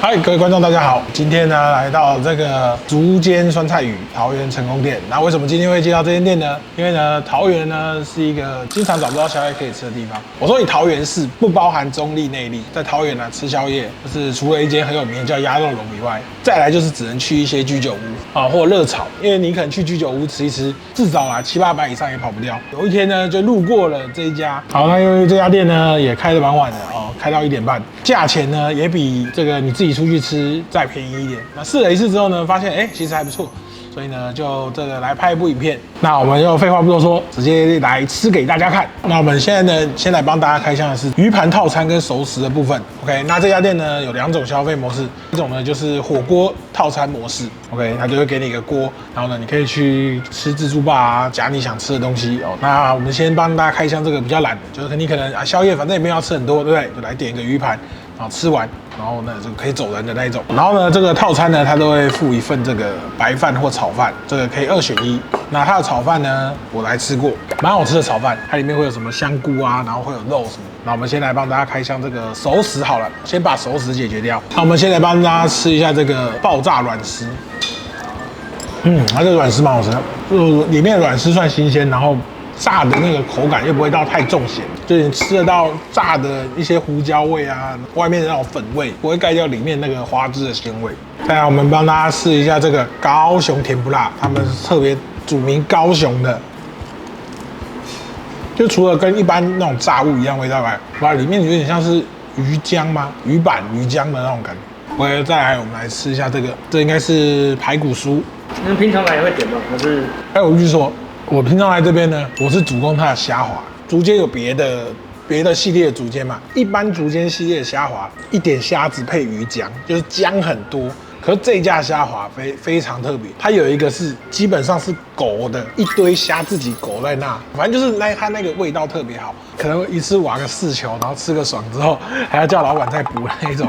嗨，各位觀眾，大家好！今天呢，來到這個築間酸菜魚桃園成功店。那為什麼今天會介紹這間店呢？因為呢，桃園呢是一個經常找不到宵夜可以吃的地方。我說你桃園市不包含中壢內壢，在桃園呢吃宵夜，就是除了一間很有名的叫鴨肉龍以外，再來就是只能去一些居酒屋啊或熱炒，因為你可能去居酒屋吃一吃，至少啊700-800以上也跑不掉。有一天呢，就路過了這一家，好，那因為這家店呢也開得蠻晚的哦，開到1點半，價錢呢也比這個你自己出去吃再便宜一點。那試了一次之後呢，發現其實還不錯，所以呢就這個來拍一部影片。那我們就廢話不多說，直接來吃給大家看。那我們現在呢，先來幫大家開箱的是魚盤套餐跟熟食的部分。OK， 那這家店呢有2種消費模式，一種呢就是火鍋套餐模式。OK， 它就会給你一個鍋，然後呢你可以去吃自助吧啊，夾你想吃的東西哦。那我們先幫大家開箱這個比較懶的，就是你可能宵夜反正也沒有要吃很多，对不对？就来點一個魚盤，然後吃完。然後呢，這個可以走人的那一種。然後呢，這個套餐呢，它都會附一份這個白飯或炒飯，這個可以2選1。那它的炒飯呢，我來吃過，蠻好吃的炒飯。它裡面會有什麼香菇啊，然後會有肉什麼。那我們先來幫大家開箱這個熟食好了，先把熟食解決掉。那我們先來幫大家吃一下這個爆炸軟絲。它這個軟絲蠻好吃的，裡面的軟絲算新鮮，然後炸的那個口感又不會到太重鹹，就你吃得到炸的一些胡椒味啊，外面的那種粉味，不會蓋掉裡面那個花枝的鮮味。再來，我們幫大家試一下這個高雄甜不辣，他們是特別主名高雄的，就除了跟一般那種炸物一樣味道外，哇，裡面有點像是魚漿嗎？魚板、魚漿的那種感覺。再來，我們來吃一下這個，這應該是排骨酥。你們平常來也會點嗎？還是？我必須說。我平常來這邊呢，我是主攻它的蝦滑。築間有別的系列的築間嘛，一般築間系列的蝦滑，一點蝦子配魚漿，就是漿很多。可是這家蝦滑非常特別，它有一個是基本上是勾的，一堆蝦自己勾在那，反正就是它那個味道特別好，可能一次挖個4球，然後吃個爽之後，還要叫老闆再補那一種。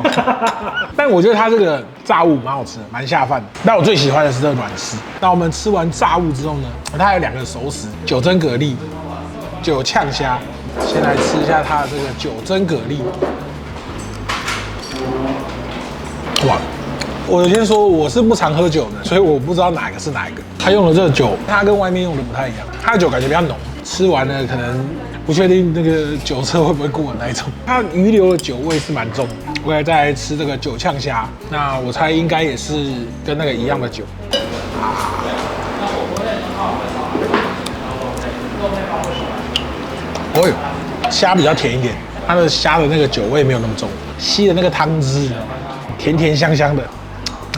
但我覺得它這個炸物蠻好吃的，蠻下飯的。但我最喜歡的是這個軟絲。那我們吃完炸物之後呢，它還有2個熟食，9蒸蛤蜊、9嗆蝦。先來吃一下它的這個9蒸蛤蜊。哇！我先說，我是不常喝酒的，所以我不知道哪個是哪一個。他用的這個酒，它跟外面用的不太一樣。它的酒感覺比較濃，吃完了可能不確定那個酒測會不會過的那一種。它魚流的酒味是蠻重的。我也再來吃這個9嗆蝦，那我猜應該也是跟那個一樣的酒。蝦比較甜一點，它的蝦的那個酒味沒有那麼重，吸的那個湯汁甜甜香香的。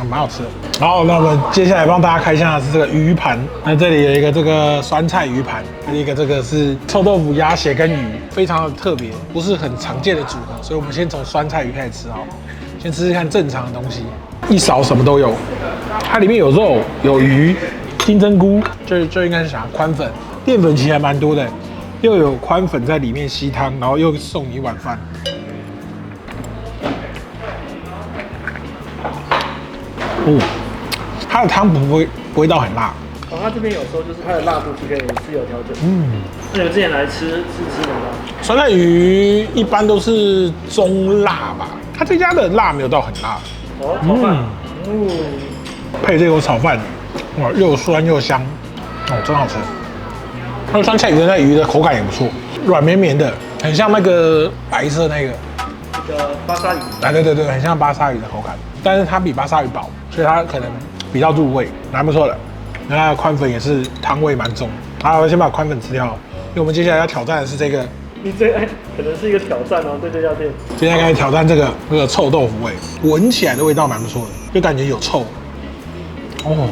蠻好吃的。好，那我們接下來幫大家開箱的是這個魚盤。那這裡有一個這個酸菜魚盤，一個這個是臭豆腐、鴨血跟魚，非常的特別，不是很常見的組合。所以我們先從酸菜魚開始吃哦。先吃吃看正常的東西，一勺什麼都有。它裡面有肉、有魚、金針菇，這應該是啥？寬粉，澱粉其實還蠻多的，又有寬粉在裡面吸湯，然後又送你一碗飯。它的湯不會到很辣。它這邊有說就是它的辣度是可以自由調整。那你之前來吃哪個？酸菜魚一般都是中辣吧，它這家的辣沒有到很辣。炒飯。配這口炒飯，哇，又酸又香，真好吃。它的酸菜魚的那魚的口感也不錯，軟綿綿的，很像那個白色那個巴沙魚。對，很像巴沙魚的口感，但是它比巴沙魚薄。所以它可能比較入味，蠻不錯的。那它的寬粉也是湯味蠻重。好，我先把寬粉吃掉，因為我們接下來要挑戰的是這個。你可能是一個挑戰哦，對這家店。接下來開始挑戰這個臭豆腐味，聞起來的味道蠻不錯的，就感覺有臭。我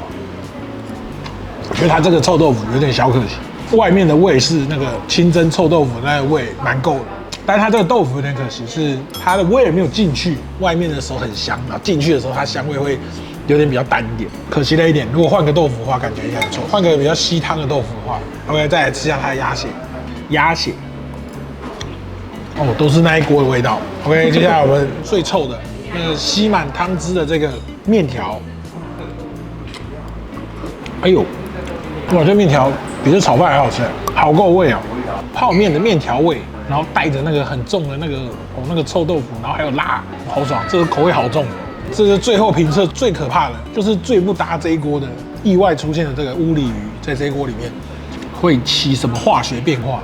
覺得它這個臭豆腐有點小可惜，外面的味是那個清蒸臭豆腐那個味蠻夠的。但是它這個豆腐有點可惜，是它的味沒有進去，外面的時候很香，然後進去的時候它香味會有點比較淡一點，可惜了一點。如果換個豆腐的話，感覺應該不錯。換個比較吸湯的豆腐的話 ，OK， 再來吃一下它的鴨血，都是那一鍋的味道。OK， 接下來我們最臭的那個吸滿湯汁的這個麵條，哎呦，哇，這麵條比這炒飯還好吃，好夠味啊！泡麵的麵條味。然後帶着那個很重的那個臭豆腐，然後還有辣，好爽，這個口味好重。這個最後評測最可怕的，就是最不搭這一鍋的意外出現的這個烏里魚，在這一鍋裡面會起什麼化學變化？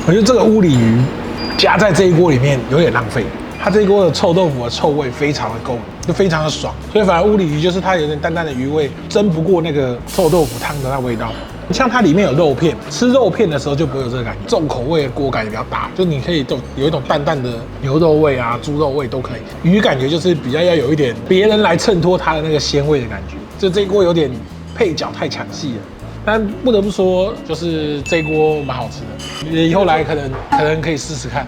我覺得這個烏里魚加在這一鍋裡面有點浪費。它這一鍋的臭豆腐的臭味非常的夠，就非常的爽，所以反而烏里魚就是它有點淡淡的魚味，爭不過那個臭豆腐湯的那味道。像它裡面有肉片，吃肉片的時候就不會有這個感觉，重口味的鍋感也比較大，就你可以都有一種淡淡的牛肉味啊、豬肉味都可以。魚感覺就是比較要有一點別人來襯托它的那個鮮味的感覺，就這一鍋有點配角太搶戲了。但不得不說，就是這一鍋蠻好吃的，以後來可能可以試試看。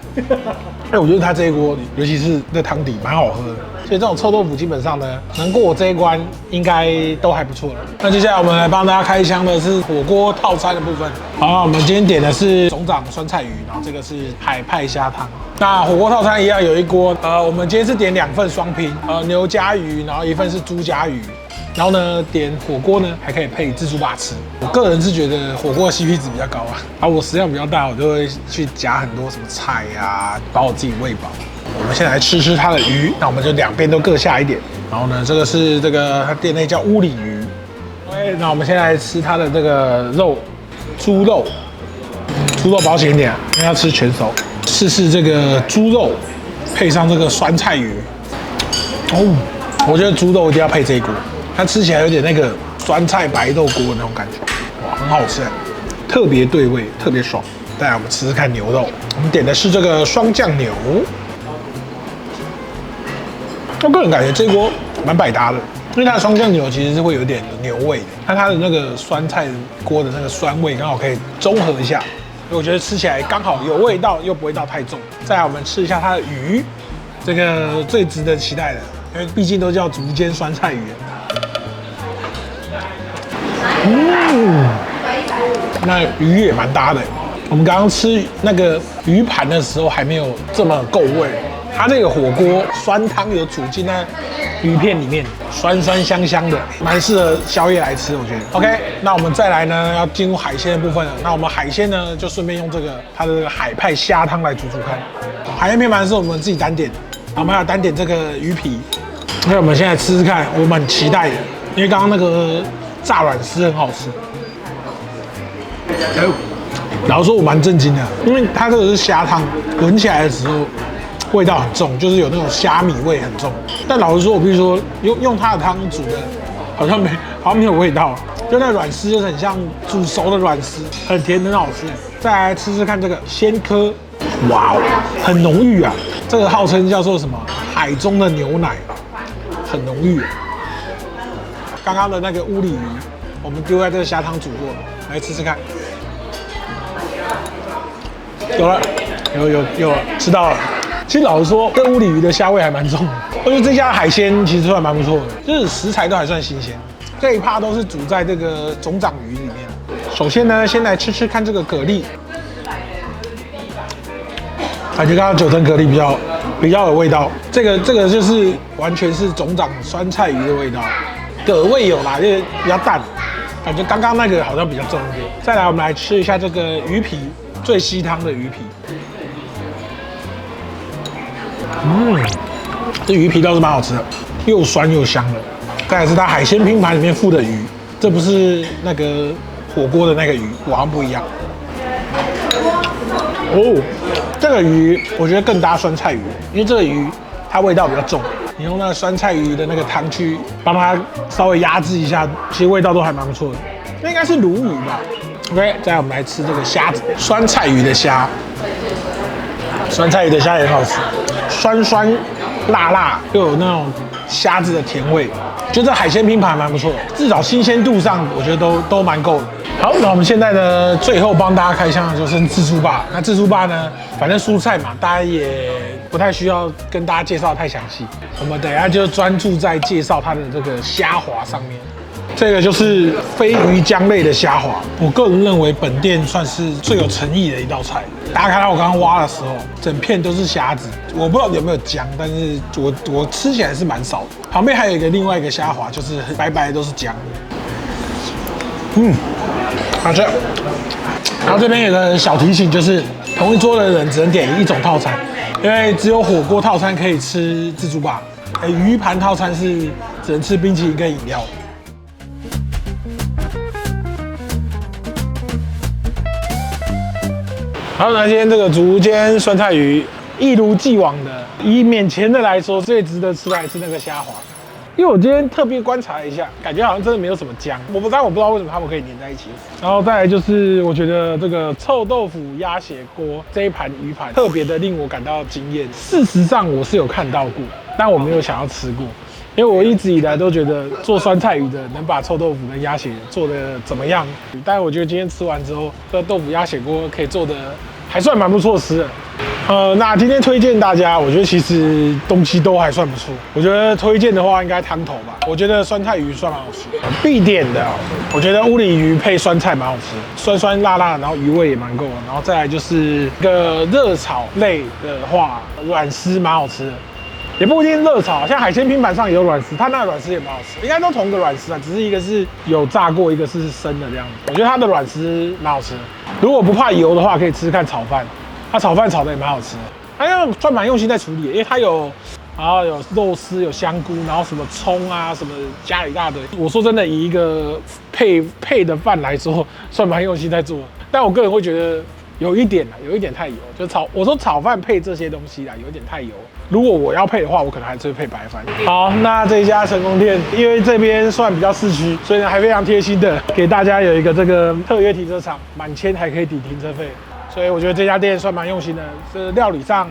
哎，我覺得它這一鍋，尤其是那湯底蠻好喝的，所以這種臭豆腐基本上呢，能過我這一關應該都還不錯了。那接下來我們來幫大家開箱的是火鍋套餐的部分。好，我們今天點的是總長酸菜魚，然後這個是海派蝦湯。那火鍋套餐一樣有一鍋，我們今天是點2份雙拼，牛加魚，然後1份是豬加魚。然後呢，點火鍋呢還可以配自助霸吃。我個人是覺得火鍋 CP 值比較高啊，我食量比較大，我就會去夾很多什麼菜啊，把我自己餵飽。我們先來吃吃它的魚，那我們就兩邊都各下一點。然後呢，這個是這個它店內叫烏里魚。OK，那我們先來吃它的這個肉，豬肉保險一點，因為要吃全熟。試試這個豬肉配上這個酸菜魚。哦，我覺得豬肉一定要配這一鍋。它吃起來有點那個酸菜白肉鍋的那種感覺，哇，很好吃，特別對味，特別爽。再來我們吃吃看牛肉，我們點的是這個雙醬牛。我個人感覺這鍋蠻百搭的，因為它的雙醬牛其實是會有點牛味的，它的那個酸菜鍋的那個酸味剛好可以中和一下，所以我覺得吃起來剛好有味道，又不会到太重。再來我們吃一下它的魚，這個最值得期待的，因為畢竟都叫竹間酸菜魚。那魚也蠻搭的。我們剛剛吃那個魚盤的時候還沒有這麼夠味，它這個火鍋酸湯有煮進那魚片裡面，酸酸香香的，蠻適合宵夜來吃，我覺得。OK， 那我們再來呢，要進入海鮮的部分了。那我們海鮮呢，就順便用它的這個海派蝦湯來煮煮看。海鮮拼盤是我們自己單點的，我們還有單點這個魚皮。那我們現在吃吃看，我蠻期待的，因為剛剛那個炸軟絲很好吃。老實說，我蠻震驚的，因為它這個是蝦湯，滾起來的時候味道很重，就是有那種蝦米味很重。但老實說，我必須說，用它的湯煮的，好像沒有味道，就那軟絲就是很像煮熟的軟絲，很甜，很好吃。再來吃吃看這個鮮蚵，哇哦，很濃郁啊！這個號稱叫做什麼海中的牛奶，很濃郁。剛剛的那個烏里魚，我們丟在這個蝦湯煮過了，來吃吃看。有了，有了，吃到了。其實老實說，這烏里魚的蝦味還蠻重的。我覺得這家海鮮其實算蠻不錯的，就是食材都還算新鮮。這一趴都是煮在這個總長魚裡面。首先呢，先來吃吃看這個蛤蜊，感覺剛剛九層蛤蜊比較有味道。這個就是完全是總長酸菜魚的味道，蛤味有啦，就是比較淡。感覺剛剛那個好像比較重一點。再來，我們來吃一下這個魚皮。最吸湯的魚皮，這魚皮倒是蠻好吃的，又酸又香的。再來是它海鮮拼盤裡面附的魚，這不是那個火鍋的那個魚，好像不一樣。哦，這個魚我覺得更搭酸菜魚，因為這個魚它味道比較重，你用那個酸菜魚的那個湯去幫它稍微壓制一下，其實味道都還蠻不錯的。那應該是鱸魚吧。OK， 再來我們來吃這個蝦子，酸菜魚的蝦，酸菜魚的蝦也很好吃，酸酸辣辣，又有那種蝦子的甜味，覺得海鮮拼盤蠻不錯的，至少新鮮度上我覺得都蠻夠的。好，那我們現在呢，最後幫大家開箱的就是自助吧。那自助吧呢，反正蔬菜嘛，大家也不太需要跟大家介紹太詳細，我們等一下就專注在介紹它的這個蝦滑上面。這個就是飛魚漿類的蝦滑，我個人認為本店算是最有誠意的一道菜。大家看到我剛剛挖的時候，整片都是蝦子，我不知道有沒有漿，但是我吃起來是蠻少的。旁邊還有另外一個蝦滑，就是白白的都是漿。好吃。然後這邊有個小提醒，就是同一桌的人只能點一種套餐，因為只有火鍋套餐可以吃自助吧。魚盤套餐是只能吃冰淇淋跟飲料。好，那今天这個竹間酸菜魚，一如既往的，以免錢的來說，最值得吃的還是那個蝦滑。因為我今天特別觀察了一下，感覺好像真的沒有什麼薑，我不知道為什麼他們可以粘在一起。然後再來就是，我覺得這個臭豆腐鴨血鍋這一盤魚盤特別的令我感到驚豔。事實上我是有看到過，但我沒有想要吃過。因為我一直以來都覺得做酸菜魚的能把臭豆腐跟鴨血做得怎麼樣，但我覺得今天吃完之後，這個豆腐鴨血鍋可以做得還算蠻不錯吃的。那今天推薦大家，我覺得其實東西都還算不錯。我覺得推薦的話應該湯頭吧，我覺得酸菜魚算蠻好吃的。必點的，我覺得烏里魚配酸菜蠻好吃的，酸酸辣辣，然後魚味也蠻夠的。然後再來就是一個熱炒類的話，軟絲蠻好吃的。也不一定熱炒，像海鮮拼盤上也有軟絲，它那個軟絲也蠻好吃，應該都同個軟絲啊，只是一個是有炸過，一個是生的這樣子。我覺得它的軟絲蠻好吃的，如果不怕油的話，可以吃吃看炒飯，它炒飯炒的也蠻好吃的。它因為算蠻用心在處理的，因為它有肉絲，有香菇，然後什麼蔥啊，什麼加了一大堆。我說真的，以一個配的飯來說，算蠻用心在做的。但我個人會覺得有一點太油，就我說炒飯配這些東西啦，有一點太油。如果我要配的話，我可能還是會配白飯。好，那這一家成功店，因為這邊算比較市區，所以呢還非常貼心的給大家有一個這個特約停車場，滿千還可以抵停車費。所以我覺得這家店算蠻用心的，是料理上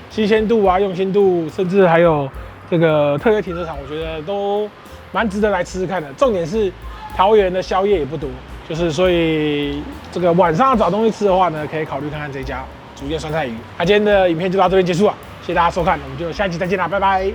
新鮮度啊、用心度，甚至還有這個特約停車場，我覺得都蠻值得來吃吃看的。重點是桃園的宵夜也不多，就是所以這個晚上要找東西吃的話呢，可以考慮看看這家竹間酸菜魚。那今天的影片就到這邊結束了。謝謝大家收看，我們就下一期再見啦，拜拜。